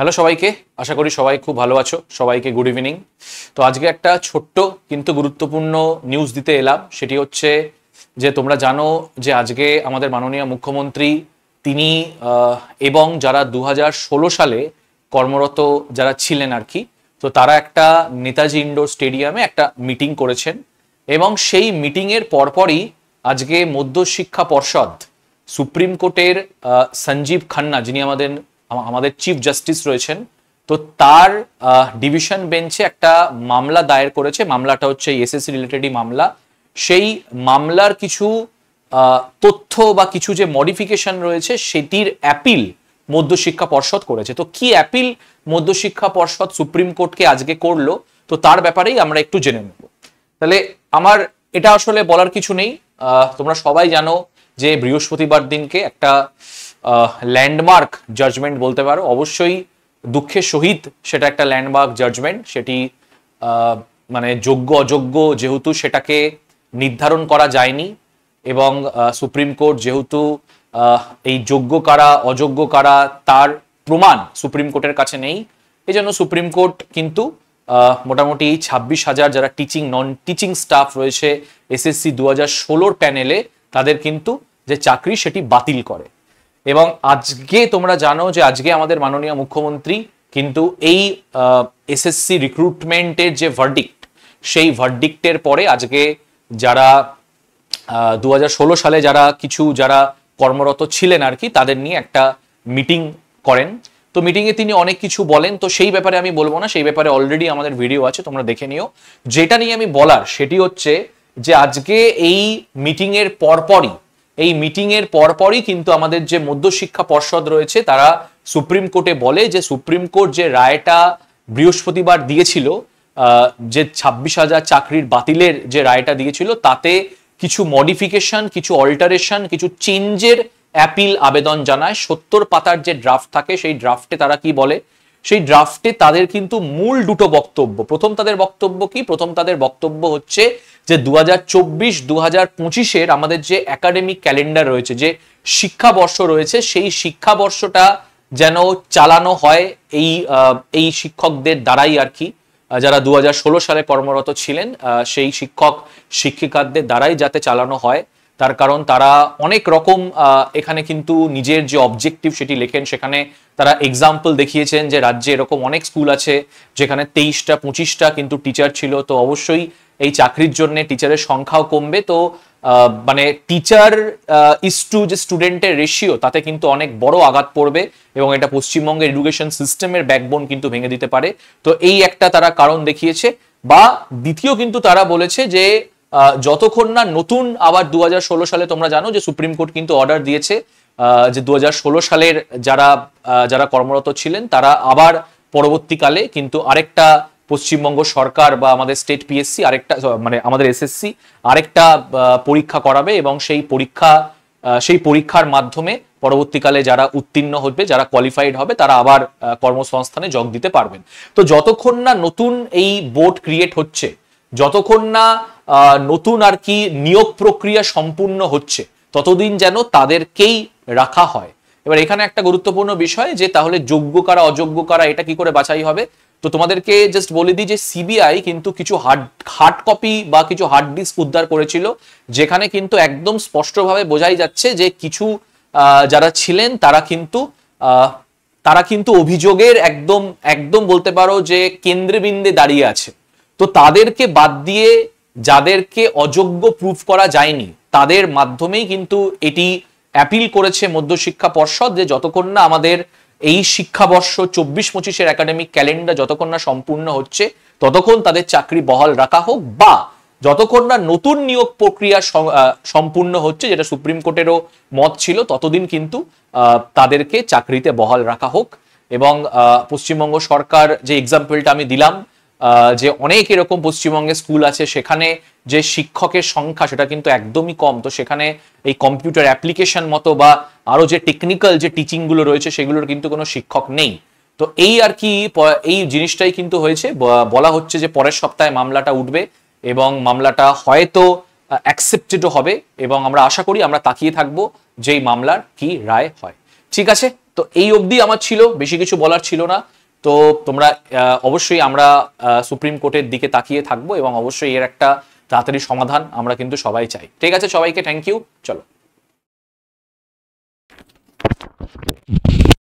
Hello সবাইকে, আশা করি সবাই খুব ভালো আছো। সবাইকে গুড ইভিনিং। তো আজকে একটা ছোট্ট কিন্তু গুরুত্বপূর্ণ নিউজ দিতে এলাম। সেটি হচ্ছে যে তোমরা জানো যে আজকে আমাদের মাননীয় মুখ্যমন্ত্রী তিনি এবং যারা 2016 সালে কর্মরত যারা ছিলেন আর কি, তো তারা একটা নেতাজি ইন্ডোর স্টেডিয়ামে একটা মিটিং করেছেন এবং সেই মিটিংয়ের পরপরই আজকে মধ্যশিক্ষা পর্ষদ সুপ্রিম কোর্টের সঞ্জীব খান্না, যিনি আমাদের চিফ জাস্টিস রয়েছেন, তো তার ডিভিশন বেঞ্চে একটা মামলা দায়ের করেছে। মামলাটা হচ্ছে এসএসসি রিলেটেডই মামলা। সেই মামলার কিছু তথ্য বা কিছু যে মডিফিকেশন রয়েছে সেটির অ্যাপিল মধ্যশিক্ষা পর্ষদ করেছে। তো কি অ্যাপিল মধ্যশিক্ষা পর্ষদ সুপ্রিম কোর্টকে আজকে করলো, তো তার ব্যাপারেই আমরা একটু জেনে নেব। তাহলে আমার এটা আসলে বলার কিছু নেই। তোমরা সবাই জানো যে বৃহস্পতিবার দিনকে একটা ল্যান্ডমার্ক জাজমেন্ট বলতে পারো, অবশ্যই দুঃখের সহিত সেটা একটা ল্যান্ডমার্ক জাজমেন্ট। সেটি মানে যোগ্য অযোগ্য যেহেতু সেটাকে নির্ধারণ করা যায়নি এবং সুপ্রিম কোর্ট যেহেতু এই যোগ্য কারা অযোগ্য কারা তার প্রমাণ সুপ্রিম কোর্টের কাছে নেই, এই জন্য সুপ্রিম কোর্ট কিন্তু মোটামুটি 26,000 যারা টিচিং নন টিচিং স্টাফ রয়েছে এসএসসি 2016 প্যানেলে, তাদের কিন্তু যে চাকরি সেটি বাতিল করে। এবং আজকে তোমরা জানো যে আজকে আমাদের মাননীয় মুখ্যমন্ত্রী কিন্তু এই এসএসসি রিক্রুটমেন্টের যে ভার্ডিক্ট, সেই ভার্ডিক্টের পরে আজকে যারা 2016 সালে যারা কর্মরত ছিলেন আর কি, তাদের নিয়ে একটা মিটিং করেন। তো মিটিংয়ে তিনি অনেক কিছু বলেন, তো সেই ব্যাপারে আমি বলবো না, সেই ব্যাপারে অলরেডি আমাদের ভিডিও আছে, তোমরা দেখে নিও। যেটা নিয়ে আমি বলার সেটি হচ্ছে যে আজকে এই মিটিংয়ের পরপরই কিন্তু আমাদের যে মধ্যশিক্ষা পর্ষদ রয়েছে তারা সুপ্রিম কোর্টে বলে যে সুপ্রিম কোর্ট যে রায়টা বৃহস্পতিবার দিয়েছিল, যে 26,000 চাকরির বাতিলের যে রায়টা দিয়েছিল, তাতে কিছু মডিফিকেশন, কিছু অল্টারেশন, কিছু চেঞ্জের অ্যাপিল আবেদন জানায়। 70 পাতার যে ড্রাফট থাকে সেই ড্রাফটে তারা কি বলে, সেই ড্রাফটে তাদের কিন্তু মূল দুটো বক্তব্য। প্রথম তাদের বক্তব্য হচ্ছে যে 2024-2025 আমাদের যে একাডেমিক ক্যালেন্ডার রয়েছে, যে শিক্ষাবর্ষ রয়েছে, সেই শিক্ষাবর্ষটা যেন চালানো হয় এই শিক্ষকদের দ্বারাই আর কি, যারা 2016 সালে কর্মরত ছিলেন সেই শিক্ষক শিক্ষিকাদের দ্বারাই যাতে চালানো হয়। তার কারণ তারা অনেক রকম এখানে কিন্তু নিজের যে অবজেক্টিভ সেটি লেখেন। সেখানে তারা এক্সাম্পল দেখিয়েছেন যে রাজ্যে এরকম অনেক স্কুল আছে যেখানে 23টা কিন্তু টিচার ছিল, তো অবশ্যই এই চাকরির জন্য টিচারের সংখ্যাও কমবে। তো মানে টিচার ইস্টু যে স্টুডেন্টের রেশিও, তাতে কিন্তু অনেক বড় আঘাত পড়বে এবং এটা পশ্চিমবঙ্গের এডুকেশন সিস্টেমের ব্যাকবোন কিন্তু ভেঙে দিতে পারে। তো এই একটা তারা কারণ দেখিয়েছে। বা দ্বিতীয় কিন্তু তারা বলেছে যে যতক্ষণ না নতুন আবার 2016 সালে তোমরা জানো যে সুপ্রিম কোর্ট কিন্তু অর্ডার দিয়েছে যে 2016 সালের যারা কর্মরত ছিলেন তারা আবার পরবর্তীকালে কিন্তু আরেকটা পশ্চিমবঙ্গ সরকার বা আমাদের স্টেট পিএসসি আরেকটা, মানে আমাদের এসএসসি আরেকটা পরীক্ষা করাবে এবং সেই পরীক্ষার মাধ্যমে পরবর্তীকালে যারা উত্তীর্ণ হবে, যারা কোয়ালিফাইড হবে, তারা আবার কর্মসংস্থানে যোগ দিতে পারবেন। তো যতক্ষণ না নতুন এই বোর্ড ক্রিয়েট হচ্ছে, যতক্ষণ না নতুন আর কি নিয়োগ প্রক্রিয়া সম্পূর্ণ হচ্ছে, ততদিন যেন তাদেরকেই রাখা হয়। এবার এখানে একটা গুরুত্বপূর্ণ বিষয় যে তাহলে যোগ্য কারা অযোগ্য কারা এটা কি করে বাছাই হবে। তো তোমাদেরকে জাস্ট বলে দিই যে সিবিআই কিন্তু কিছু হার্ড কপি বা কিছু হার্ড ডিস্ক উদ্ধার করেছিল, যেখানে কিন্তু একদম স্পষ্টভাবে বোঝাই যাচ্ছে যে কিছু যারা ছিলেন তারা কিন্তু অভিযোগের একদম বলতে পারো যে কেন্দ্রবিন্দে দাঁড়িয়ে আছে। তো তাদেরকে বাদ দিয়ে যাদেরকে অযোগ্য প্রুফ করা যায়নি তাদের মাধ্যমেই কিন্তু এটি অ্যাপিল করেছে মধ্যশিক্ষা পর্ষদ, যে যতক্ষণ না আমাদের এই শিক্ষাবর্ষ 24-25 একাডেমিক ক্যালেন্ডার যতক্ষণ না সম্পূর্ণ হচ্ছে, ততক্ষণ তাদের চাকরি বহাল রাখা হোক, বা যতক্ষণ না নতুন নিয়োগ প্রক্রিয়া সম্পূর্ণ হচ্ছে, যেটা সুপ্রিম কোর্টেরও মত ছিল, ততদিন কিন্তু তাদেরকে চাকরিতে বহাল রাখা হোক। এবং পশ্চিমবঙ্গ সরকার যে এক্সাম্পলটা আমি দিলাম, যে অনেক এরকম পশ্চিমবঙ্গে স্কুল আছে সেখানে যে শিক্ষকের সংখ্যা সেটা কিন্তু একদমই কম, তো সেখানে এই কম্পিউটার অ্যাপ্লিকেশন মতো বা আরো যে টেকনিক্যাল যে টিচিং গুলো রয়েছে সেগুলোর কিন্তু কোনো শিক্ষক নেই। তো এই আর কি এই জিনিসটাই কিন্তু হয়েছে। বলা হচ্ছে যে পরের সপ্তাহে মামলাটা উঠবে এবং মামলাটা হয়তো অ্যাকসেপ্টেডও হবে এবং আমরা আশা করি, আমরা তাকিয়ে থাকবো যে এই মামলার কি রায় হয়। ঠিক আছে, তো এই অবধি আমার ছিল, বেশি কিছু বলার ছিল না। তো তোমরা অবশ্যই আমরা সুপ্রিম কোর্টের দিকে তাকিয়ে থাকবো এবং অবশ্যই এর একটা তাড়াতাড়ি সমাধান আমরা কিন্তু সবাই চাই। ঠিক আছে, সবাইকে থ্যাংক ইউ, চলো।